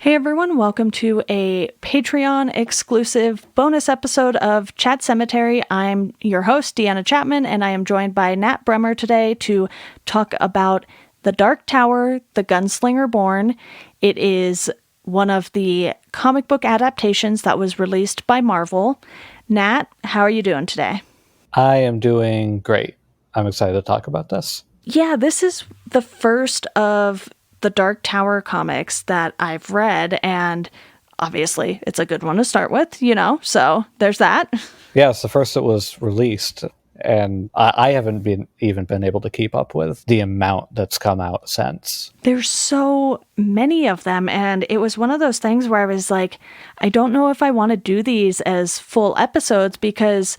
Hey everyone, welcome to a Patreon exclusive bonus episode of Chat Sematary. I'm your host, Deanna Chapman, and I am joined by Nat Bremer today to talk about The Dark Tower, The Gunslinger Born. It is one of the comic book adaptations that was released by Marvel. Nat, how are you doing today? I am doing great. I'm excited to talk about this. Yeah, this is the first of the Dark Tower comics that I've read, and obviously it's a good one to start with, so there's that. Yeah, it's the first that was released, and I haven't even been able to keep up with the amount that's come out since. There's so many of them, and it was one of those things where I was like, I don't know if I want to do these as full episodes because,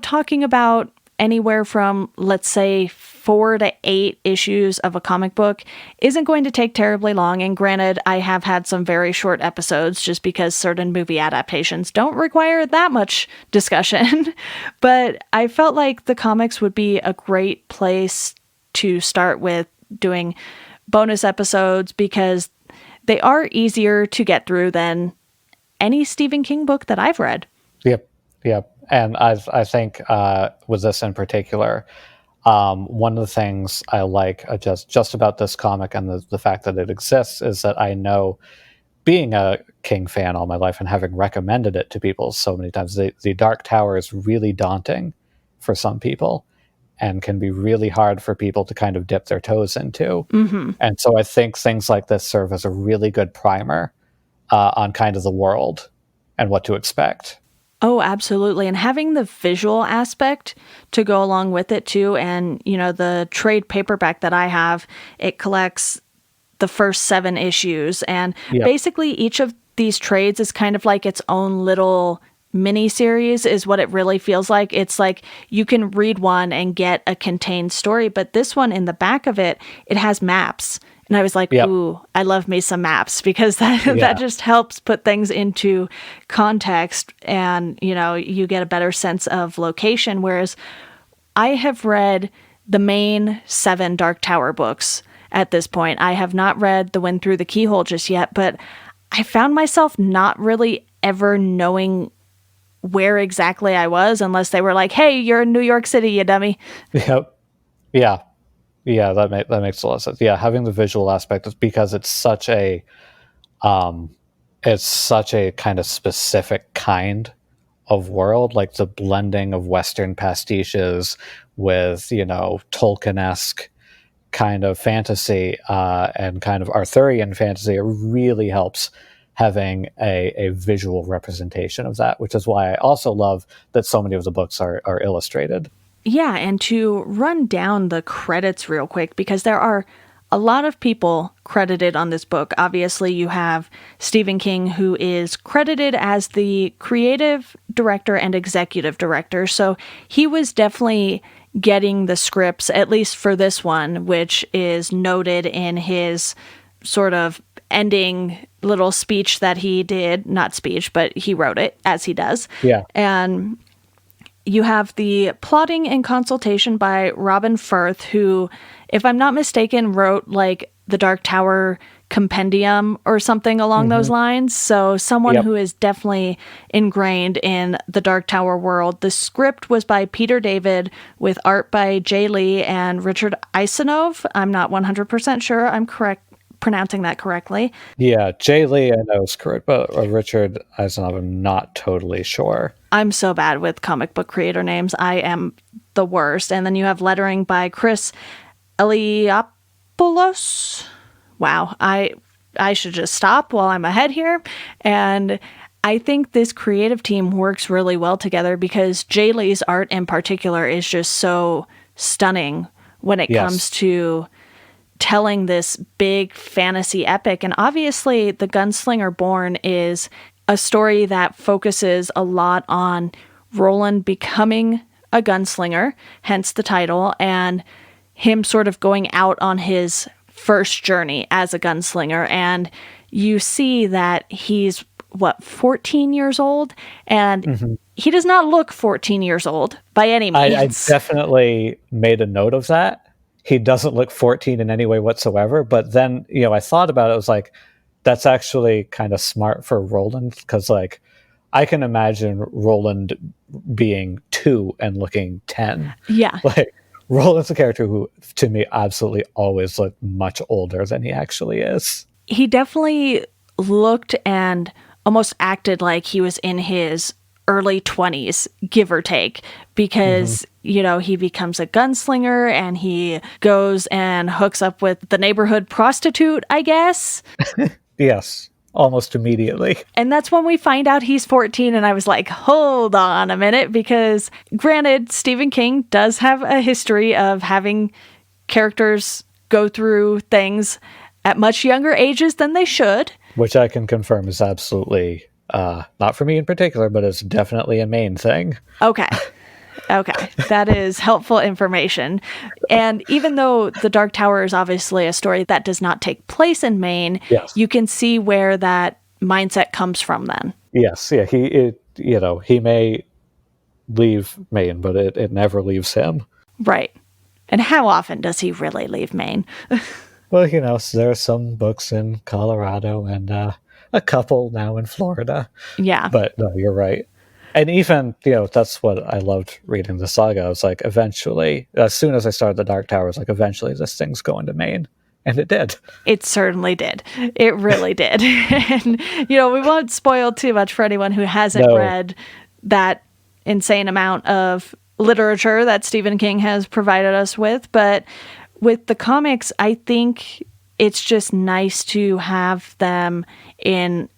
talking about anywhere from, let's say, 4 to 8 issues of a comic book isn't going to take terribly long. And granted, I have had some very short episodes just because certain movie adaptations don't require that much discussion. But I felt like the comics would be a great place to start with doing bonus episodes because they are easier to get through than any Stephen King book that I've read. Yep. And I think with this in particular, one of the things I like just about this comic and the fact that it exists is that I know, being a King fan all my life and having recommended it to people so many times, the Dark Tower is really daunting for some people and can be really hard for people to kind of dip their toes into. Mm-hmm. And so I think things like this serve as a really good primer on kind of the world and what to expect. Oh, absolutely. And having the visual aspect to go along with it too. And, the trade paperback that I have, it collects the first 7 issues. And basically each of these trades is kind of like its own little mini series is what it really feels like. It's like you can read one and get a contained story, but this one in the back of it, it has maps. And I was like, ooh, I love me some maps because that just helps put things into context and, you get a better sense of location. Whereas I have read the main 7 Dark Tower books at this point. I have not read The Wind Through the Keyhole just yet, but I found myself not really ever knowing where exactly I was unless they were like, hey, you're in New York City, you dummy. Yep. Yeah, that makes a lot of sense. Yeah, having the visual aspect is because it's such a kind of specific kind of world, like the blending of Western pastiches with, Tolkien-esque kind of fantasy and kind of Arthurian fantasy. It really helps having a visual representation of that, which is why I also love that so many of the books are illustrated. Yeah, and to run down the credits real quick, because there are a lot of people credited on this book. Obviously, you have Stephen King, who is credited as the creative director and executive director. So he was definitely getting the scripts, at least for this one, which is noted in his sort of ending little speech that he did. Not speech, but he wrote it, as he does. Yeah. And you have the plotting and consultation by Robin Firth, who, if I'm not mistaken, wrote like the Dark Tower compendium or something along those lines. So someone who is definitely ingrained in the Dark Tower world. The script was by Peter David with art by Jay Lee and Richard Isanove. I'm not 100% sure I'm pronouncing that correctly. Yeah, Jay Lee, I know is correct, but Richard Isanove, I'm not totally sure. I'm so bad with comic book creator names. I am the worst. And then you have lettering by Chris Eliopoulos. Wow, I should just stop while I'm ahead here. And I think this creative team works really well together because Jay Lee's art in particular is just so stunning when it comes to telling this big fantasy epic. And obviously, The Gunslinger Born is a story that focuses a lot on Roland becoming a gunslinger, hence the title, and him sort of going out on his first journey as a gunslinger. And you see that he's, 14 years old? And he does not look 14 years old by any means. I definitely made a note of that. He doesn't look 14 in any way whatsoever. But then, I thought about it. I was like, that's actually kind of smart for Roland, because like I can imagine Roland being 2 and looking 10. Yeah. Like Roland's a character who to me absolutely always looked much older than he actually is. He definitely looked and almost acted like he was in his early 20s, give or take, Hmm. because, he becomes a gunslinger and he goes and hooks up with the neighborhood prostitute, I guess. Yes, almost immediately. And that's when we find out he's 14. And I was like, hold on a minute, because granted, Stephen King does have a history of having characters go through things at much younger ages than they should. Which I can confirm is absolutely not for me in particular, but it's definitely a main thing. Okay. Okay. That is helpful information. And even though The Dark Tower is obviously a story that does not take place in Maine, Yes. you can see where that mindset comes from then. Yes, yeah, he may leave Maine, but it never leaves him. Right. And how often does he really leave Maine? Well, so there are some books in Colorado and a couple now in Florida. Yeah. But no, you're right. And even, that's what I loved reading the saga. I was like, eventually, as soon as I started The Dark Tower, I was like, eventually this thing's going to Maine. And it did. It certainly did. It really did. And, we won't spoil too much for anyone who hasn't No. read that insane amount of literature that Stephen King has provided us with. But with the comics, I think it's just nice to have them in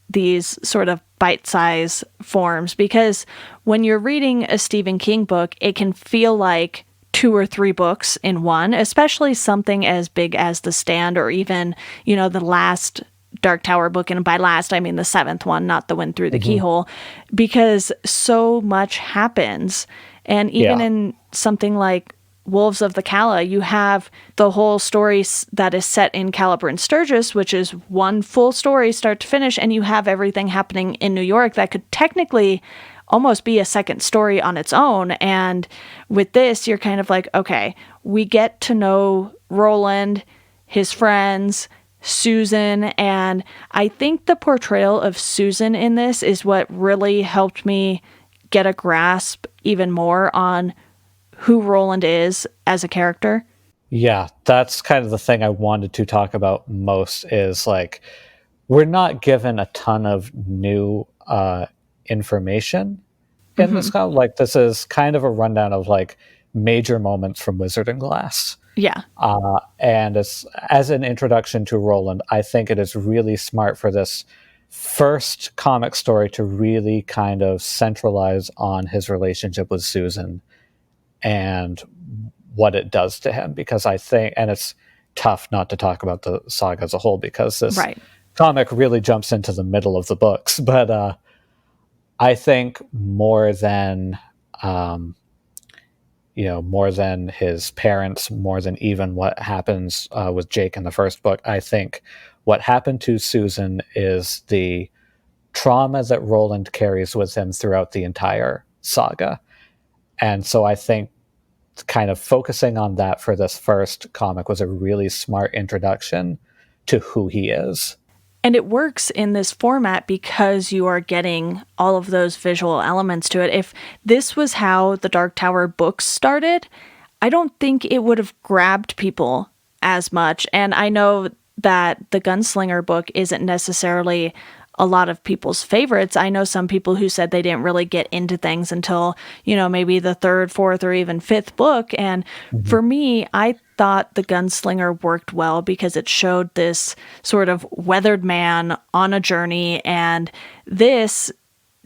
these sort of bite-sized forms, because when you're reading a Stephen King book, it can feel like 2 or 3 books in one, especially something as big as The Stand, or even, the last Dark Tower book. And by last, I mean the 7th one, not the one through the keyhole, because so much happens. And even in something like Wolves of the Calla, you have the whole story that is set in Caliber and Sturgis, which is one full story start to finish, and you have everything happening in New York that could technically almost be a second story on its own. And with this, you're kind of like, okay, we get to know Roland, his friends, Susan, and I think the portrayal of Susan in this is what really helped me get a grasp even more on who Roland is as a character. Yeah, that's kind of the thing I wanted to talk about most is like, we're not given a ton of new information in this comic. Like, this is kind of a rundown of like major moments from Wizard and Glass. Yeah. And as an introduction to Roland, I think it is really smart for this first comic story to really kind of centralize on his relationship with Susan and what it does to him. Because I think, and it's tough not to talk about the saga as a whole, because this comic really jumps into the middle of the books. But I think more than more than his parents, more than even what happens with Jake in the first book, I think what happened to Susan is the trauma that Roland carries with him throughout the entire saga. And so I think kind of focusing on that for this first comic was a really smart introduction to who he is. And it works in this format because you are getting all of those visual elements to it. If this was how the Dark Tower books started, I don't think it would have grabbed people as much. And I know that the Gunslinger book isn't necessarily a lot of people's favorites. I know some people who said they didn't really get into things until, maybe the 3rd, 4th, or even 5th book. And for me, I thought the Gunslinger worked well because it showed this sort of weathered man on a journey, and this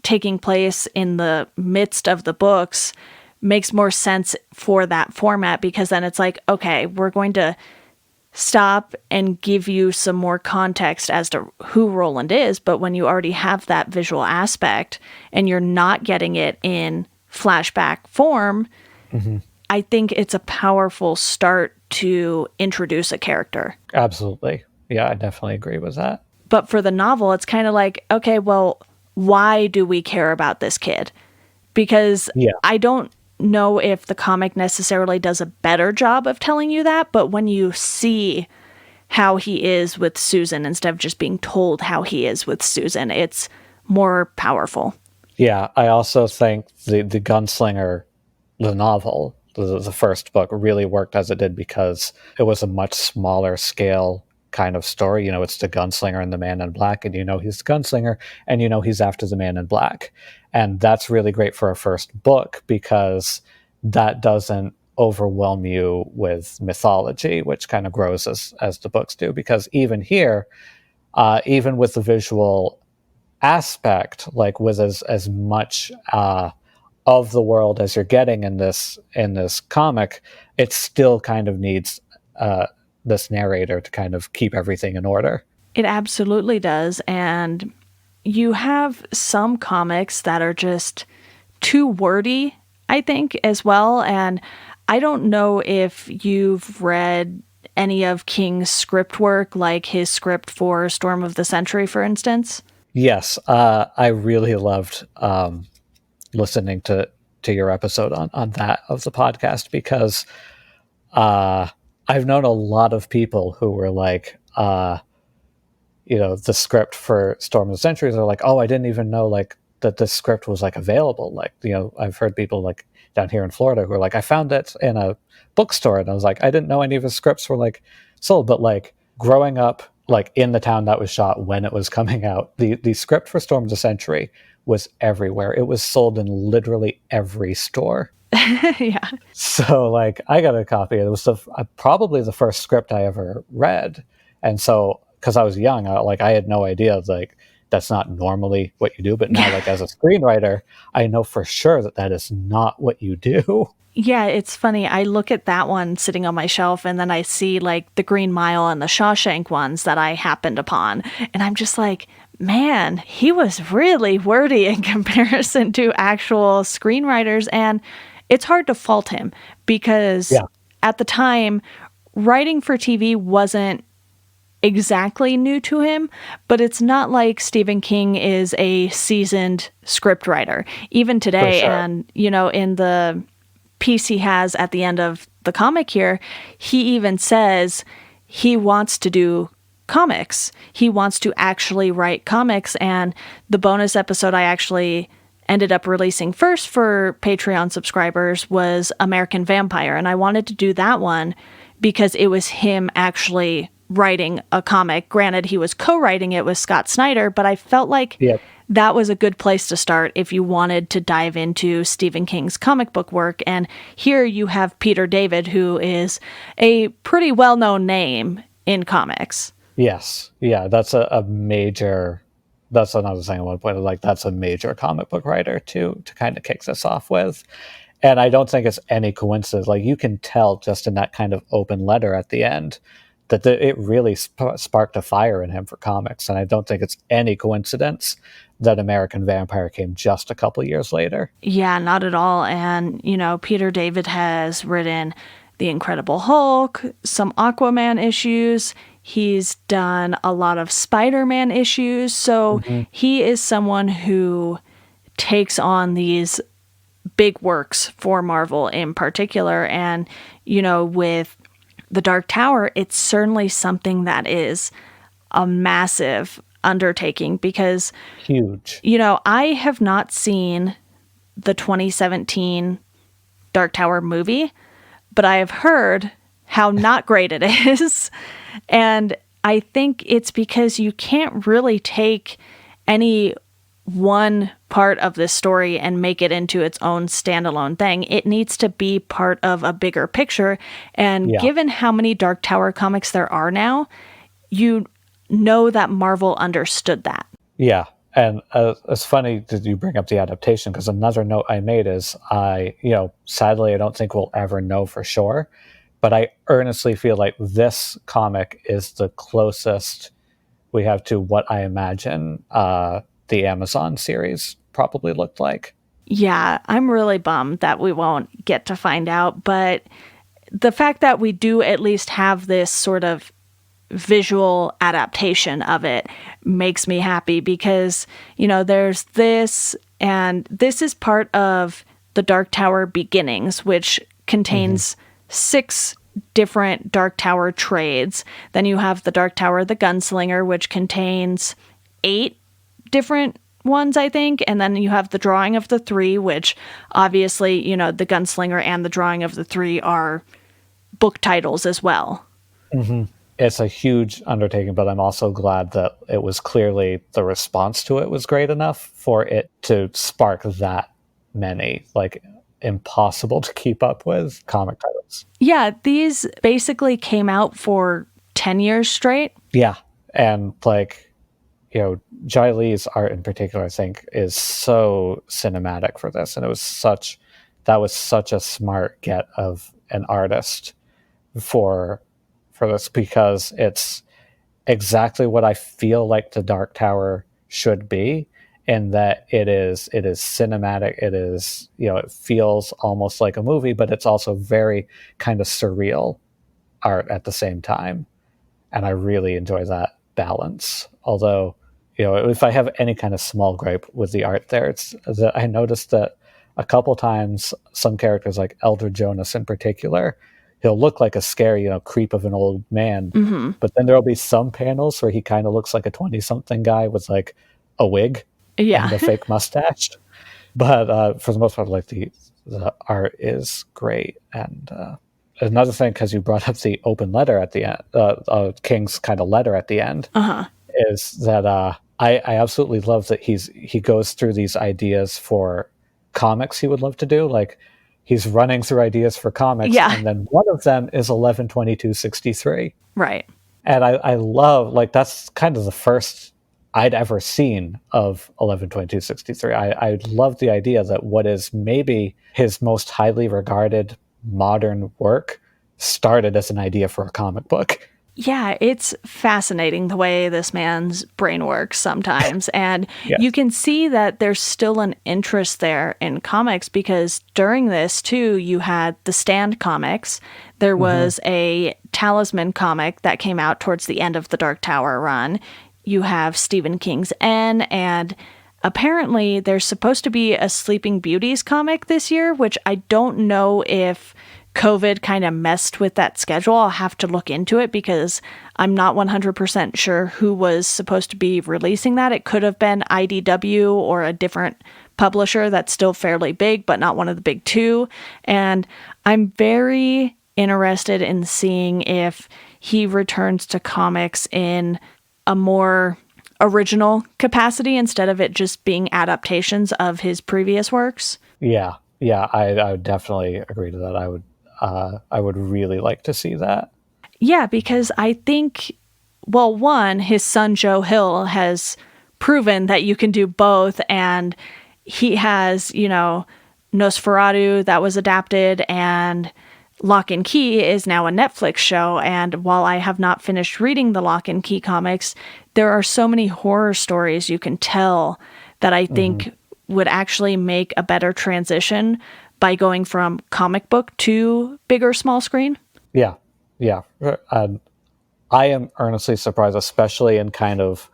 taking place in the midst of the books makes more sense for that format, because then it's like, okay, we're going to stop and give you some more context as to who Roland is. But when you already have that visual aspect and you're not getting it in flashback form, I think it's a powerful start to introduce a character. Absolutely. Yeah, I definitely agree with that. But for the novel, it's kind of like, okay, well, why do we care about this kid? Because I don't know if the comic necessarily does a better job of telling you that, but when you see how he is with Susan instead of just being told how he is with Susan. It's more powerful. Yeah, I also think the Gunslinger, the novel, the first book, really worked as it did because it was a much smaller scale kind of story. It's the gunslinger and the man in black, and he's the gunslinger, and he's after the man in black. And that's really great for a first book because that doesn't overwhelm you with mythology, which kind of grows as the books do. Because even here, even with the visual aspect, like with as much of the world as you're getting in this comic, it still kind of needs this narrator to kind of keep everything in order. It absolutely does. And you have some comics that are just too wordy, I think, as well. And I don't know if you've read any of King's script work, like his script for Storm of the Century, for instance. Yes, I really loved listening to your episode on that of the podcast because I've known a lot of people who were like, the script for Storm of the Centuries are like, oh, I didn't even know like that this script was like available. Like, I've heard people like down here in Florida who are like, I found it in a bookstore, and I was like, I didn't know any of his scripts were like sold. But like growing up, like in the town that was shot when it was coming out, the script for Storm of the Century was everywhere. It was sold in literally every store. Yeah. So like I got a copy. It was probably the first script I ever read, and so because I was young, I had no idea like that's not normally what you do. But now, like as a screenwriter, I know for sure that is not what you do. Yeah, it's funny. I look at that one sitting on my shelf, and then I see like the Green Mile and the Shawshank ones that I happened upon, and I'm just like, man, he was really wordy in comparison to actual screenwriters. And it's hard to fault him because at the time, writing for TV wasn't exactly new to him, but it's not like Stephen King is a seasoned script writer. Even today, Sure. and, in the piece he has at the end of the comic here, he even says he wants to do comics. He wants to actually write comics. And the bonus episode I actually ended up releasing first for Patreon subscribers was American Vampire. And I wanted to do that one because it was him actually writing a comic. Granted, he was co-writing it with Scott Snyder, but I felt like that was a good place to start if you wanted to dive into Stephen King's comic book work. And here you have Peter David, who is a pretty well-known name in comics. Yes. Yeah, that's a major, that's another thing I want to point out. Like, that's a major comic book writer to kind of kick this off with. And I don't think it's any coincidence. Like, you can tell just in that kind of open letter at the end that it really sparked a fire in him for comics. And I don't think it's any coincidence that American Vampire came just a couple years later. Yeah, not at all. And, Peter David has written The Incredible Hulk, some Aquaman issues. He's done a lot of Spider-Man issues. So he is someone who takes on these big works for Marvel in particular. And, with The Dark Tower, it's certainly something that is a massive undertaking because huge. I have not seen the 2017 Dark Tower movie, but I have heard how not great it is. And I think it's because you can't really take any one part of this story and make it into its own standalone thing. It needs to be part of a bigger picture. And given how many Dark Tower comics there are now, you know that Marvel understood that. Yeah. And it's funny that you bring up the adaptation, because another note I made is sadly, I don't think we'll ever know for sure, but I earnestly feel like this comic is the closest we have to what I imagine the Amazon series probably looked like. Yeah, I'm really bummed that we won't get to find out, but the fact that we do at least have this sort of visual adaptation of it makes me happy because, there's this, and this is part of the Dark Tower Beginnings, which contains 6 different Dark Tower trades. Then you have the Dark Tower, the Gunslinger, which contains 8 different ones, I think. And then you have the Drawing of the Three, which obviously, the Gunslinger and the Drawing of the Three are book titles as well. It's a huge undertaking, but I'm also glad that it was clearly the response to it was great enough for it to spark that many, like, impossible to keep up with comic titles. Yeah, these basically came out for 10 years straight. Yeah. And like, Jai Lee's art in particular, I think, is so cinematic for this. And that was such a smart get of an artist for this, because it's exactly what I feel like the Dark Tower should be, in that it is cinematic. It is, it feels almost like a movie, but it's also very kind of surreal art at the same time. And I really enjoy that balance. Although, if I have any kind of small gripe with the art there, it's that I noticed that a couple times some characters, like Elder Jonas in particular, he'll look like a scary, creep of an old man. Mm-hmm. But then there'll be some panels where he kind of looks like a 20-something guy with like a wig Yeah. and a fake mustache. But for the most part, like the art is great. And another thing, because you brought up the open letter at the end, King's kind of letter at the end, is that I absolutely love that he goes through these ideas for comics he would love to do. Like, he's running through ideas for comics, Yeah. and then one of them is 11/22/63. Right. And I love, like, that's kind of the first I'd ever seen of 11/22/63. I love the idea that what is maybe his most highly regarded modern work started as an idea for a comic book. Yeah, it's fascinating the way this man's brain works sometimes. And Yes. you can see that there's still an interest there in comics, because during this, too, you had the Stand comics. There was a Talisman comic that came out towards the end of the Dark Tower run. You have Stephen King's N, and apparently there's supposed to be a Sleeping Beauties comic this year, which I don't know if COVID kind of messed with that schedule. I'll have to look into it, because I'm not 100% sure who was supposed to be releasing that. It could have been IDW or a different publisher that's still fairly big, but not one of the big two. And I'm very interested in seeing if he returns to comics in a more original capacity instead of it just being adaptations of his previous works. Yeah, I would definitely agree to that. I would really like to see that. Yeah, because I think, well, one, his son Joe Hill has proven that you can do both, and he has, Nosferatu that was adapted, and Lock and Key is now a Netflix show. And while I have not finished reading the Lock and Key comics, there are so many horror stories you can tell that I think would actually make a better transition by going from comic book to big or small screen. Yeah. I am earnestly surprised, especially in kind of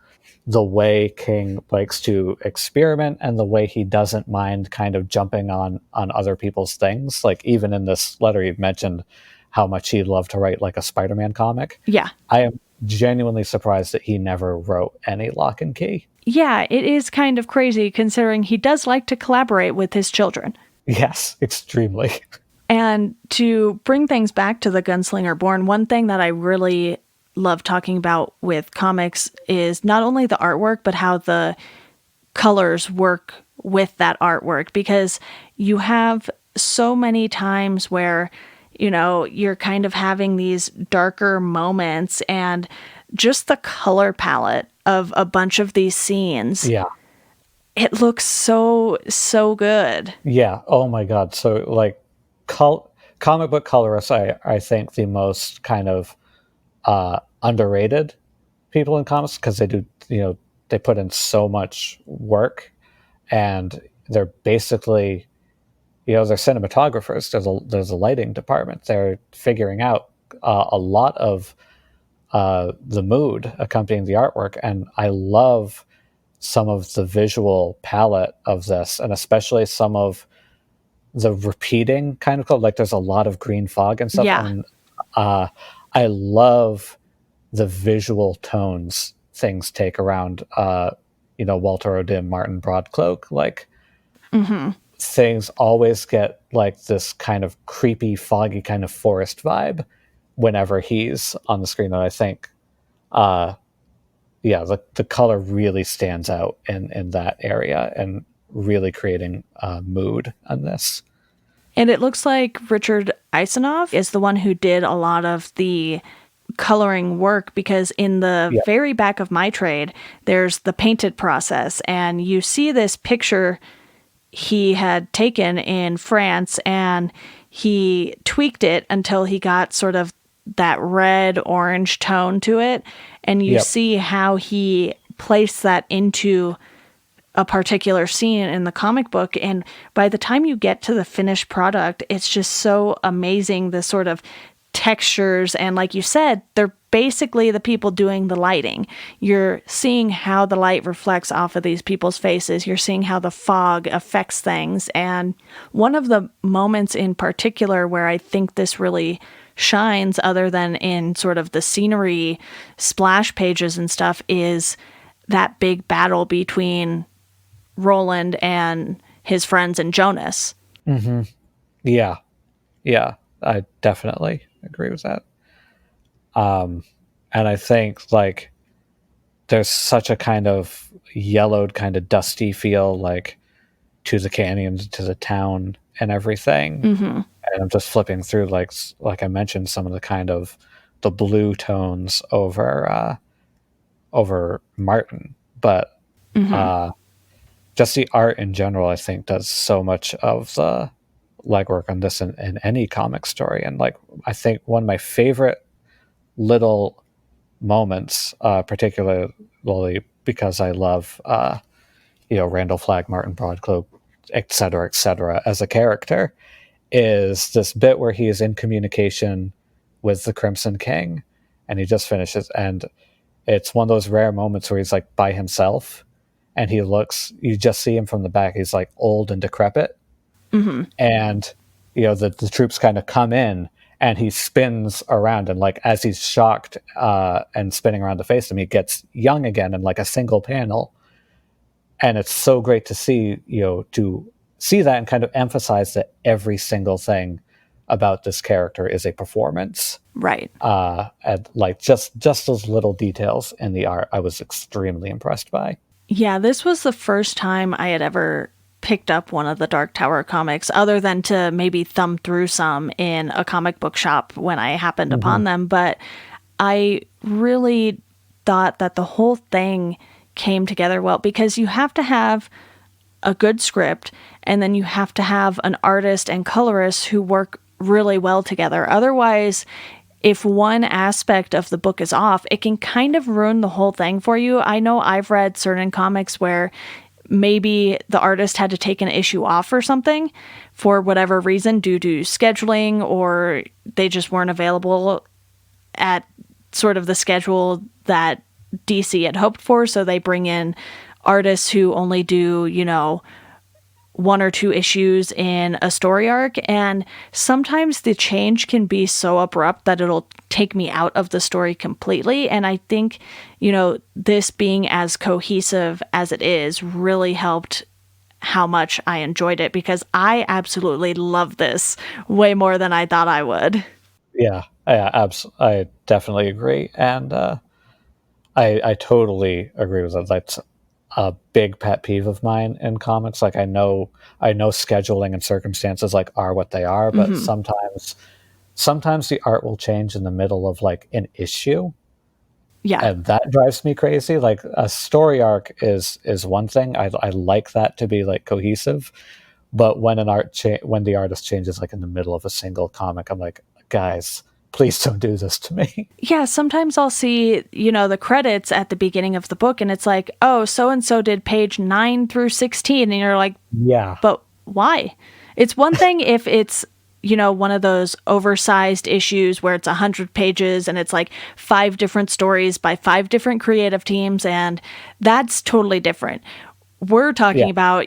the way King likes to experiment and the way he doesn't mind kind of jumping on other people's things. Like, even in this letter, you've mentioned how much he'd love to write like a Spider-Man comic. Yeah. I am genuinely surprised that he never wrote any Lock and Key. Yeah, it is kind of crazy considering he does like to collaborate with his children. Yes, extremely. And to bring things back to the Gunslinger Born, one thing that I really love talking about with comics is not only the artwork, but how the colors work with that artwork, because you have so many times where, you're kind of having these darker moments, and just the color palette of a bunch of these scenes. Yeah. It looks so good. Yeah. Oh my God. So, like, comic book colorists, I think the most kind of underrated people in comics, because they do, they put in so much work, and they're basically, they're cinematographers. There's a lighting department. They're figuring out a lot of the mood accompanying the artwork, and I love some of the visual palette of this, and especially some of the repeating kind of color. Like, there's a lot of green fog and stuff. Yeah. And Uh, I love the visual tones things take around, Walter O'Dim, Martin Broadcloak. Like, Hmm. things always get like this kind of creepy, foggy kind of forest vibe whenever he's on the screen. And I think, uh, yeah, the color really stands out in that area and really creating mood on this. And it looks like Richard Isanov is the one who did a lot of the coloring work, because in the Yeah, very back of my trade, there's the painted process. And you see this picture he had taken in France, and he tweaked it until he got sort of that red orange tone to it. And you yep, see how he placed that into a particular scene in the comic book. And by the time you get to the finished product, it's just so amazing, the sort of textures. And like you said, they're basically the people doing the lighting. You're seeing how the light reflects off of these people's faces. You're seeing how the fog affects things. And one of the moments in particular where I think this really shines, other than in sort of the scenery splash pages and stuff, is that big battle between Roland and his friends and Jonas. yeah, yeah. I definitely agree with that. And I think like there's such a kind of yellowed, kind of dusty feel, like to the canyons, to the town, and everything. Hmm. And I'm just flipping through, like I mentioned, some of the kind of the blue tones over Martin, but Hmm. uh, just the art in general, I think, does so much of the legwork on this in any comic story. And like, I think one of my favorite little moments, particularly because I love, Randall Flagg, Martin Broadcloak, et cetera, as a character, is this bit where he is in communication with the Crimson King, and he just finishes, and it's one of those rare moments where he's like by himself, and he looks, you just see him from the back, he's like old and decrepit, Hmm. and the troops kind of come in, and he spins around, and like as he's shocked and spinning around to face them, he gets young again in like a single panel. And it's so great to see, to see that and kind of emphasize that every single thing about this character is a performance. Right. And like just those little details in the art, I was extremely impressed by. Yeah, this was the first time I had ever picked up one of the Dark Tower comics, other than to maybe thumb through some in a comic book shop when I happened Hmm. upon them. But I really thought that the whole thing came together well, because you have to have a good script, and then you have to have an artist and colorist who work really well together. Otherwise, if one aspect of the book is off, it can kind of ruin the whole thing for you. I know I've read certain comics where maybe the artist had to take an issue off or something for whatever reason, due to scheduling, or they just weren't available at sort of the schedule that DC had hoped for. So they bring in artists who only do, one or two issues in a story arc. And sometimes the change can be so abrupt that it'll take me out of the story completely. And I think, this being as cohesive as it is really helped how much I enjoyed it, because I absolutely love this way more than I thought I would. Yeah, I definitely agree, and I totally agree with that. That's a big pet peeve of mine in comics. Like I know scheduling and circumstances like are what they are, but Hmm. sometimes the art will change in the middle of like an issue, Yeah. and that drives me crazy. Like a story arc is one thing. I like that to be like cohesive, but when when the artist changes like in the middle of a single comic, I'm like, guys, please don't do this to me. Yeah, sometimes I'll see, the credits at the beginning of the book, and it's like, oh, so and so did page 9 through 16. And you're like, Yeah, but why? It's one thing if it's, one of those oversized issues where it's 100 pages and it's like 5 different stories by 5 different creative teams, and that's totally different. We're yeah, talking about,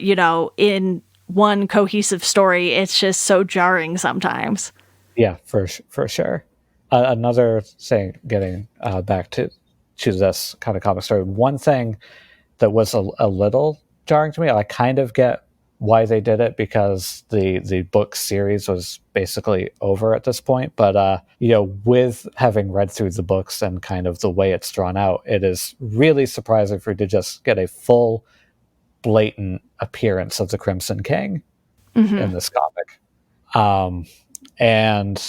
in one cohesive story, it's just so jarring sometimes. yeah, for sure. Another thing, getting back to this kind of comic story, one thing that was a little jarring to me. I kind of get why they did it because the book series was basically over at this point. But with having read through the books and kind of the way it's drawn out, it is really surprising for you to just get a full, blatant appearance of the Crimson King Hmm. in this comic. And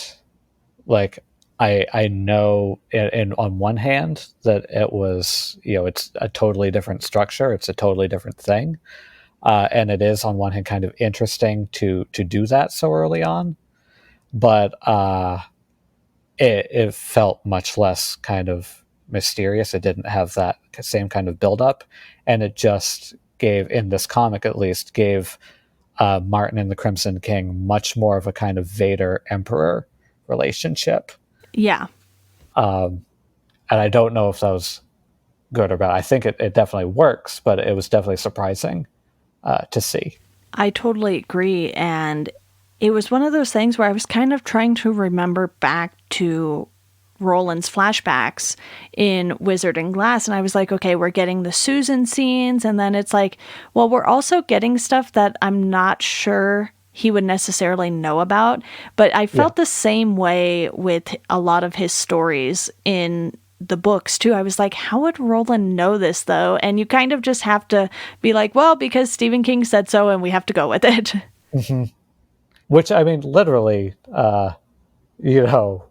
like I know on one hand that it was, it's a totally different structure, it's a totally different thing, and it is on one hand kind of interesting to do that so early on, but it felt much less kind of mysterious. It didn't have that same kind of build up, and it just gave, in this comic at least, gave Martin and the Crimson King much more of a kind of Vader Emperor relationship. Yeah. And I don't know if that was good or bad. I think it definitely works, but it was definitely surprising to see. I totally agree. And it was one of those things where I was kind of trying to remember back to Roland's flashbacks in Wizard and Glass. And I was like, okay, we're getting the Susan scenes. And then it's like, well, we're also getting stuff that I'm not sure he would necessarily know about. But I Yeah. felt the same way with a lot of his stories in the books too. I was like, how would Roland know this though? And you kind of just have to be like, well, because Stephen King said so and we have to go with it. Which, I mean, literally, you know,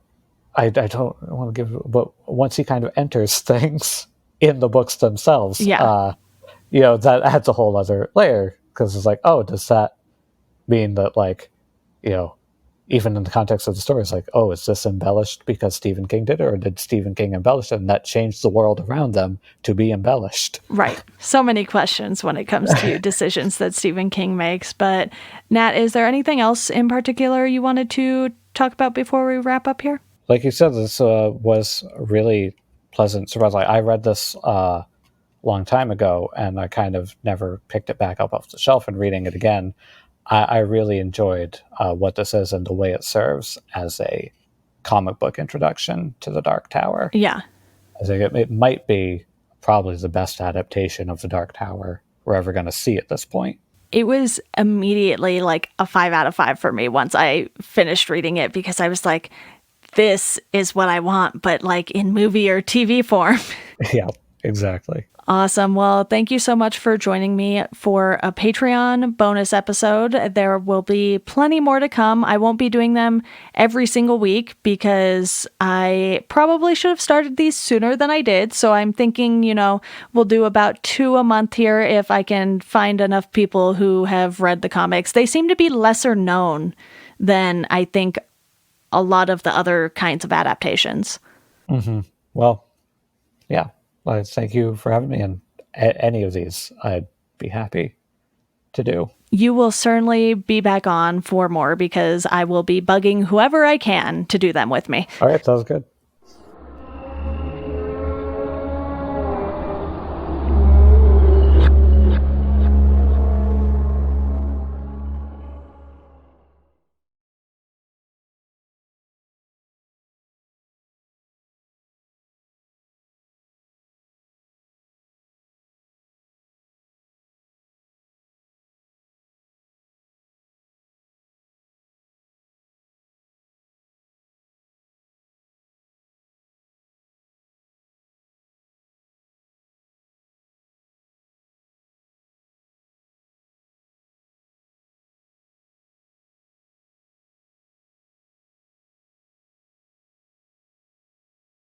I don't want to give, but once he kind of enters things in the books themselves, Yeah. that adds a whole other layer, because it's like, oh, does that mean that, like, you know, even in the context of the story, it's like, oh, is this embellished because Stephen King did it, or did Stephen King embellish it and that changed the world around them to be embellished? Right. So many questions when it comes to decisions that Stephen King makes. But Nat, is there anything else in particular you wanted to talk about before we wrap up here? Like you said, this was a really pleasant surprise. Like, I read this long time ago, and I kind of never picked it back up off the shelf. And reading it again, I really enjoyed what this is and the way it serves as a comic book introduction to the Dark Tower. Yeah. I think it might be probably the best adaptation of the Dark Tower we're ever going to see at this point. It was immediately like a 5 out of 5 for me once I finished reading it because I was like, this is what I want, but like in movie or TV form. Yeah, exactly. Awesome. Well, thank you so much for joining me for a Patreon bonus episode. There will be plenty more to come. I won't be doing them every single week because I probably should have started these sooner than I did. So I'm thinking, we'll do about 2 a month here if I can find enough people who have read the comics. They seem to be lesser known than I think a lot of the other kinds of adaptations. Well, yeah. Thank you for having me. And any of these, I'd be happy to do. You will certainly be back on for more because I will be bugging whoever I can to do them with me. All right, sounds good.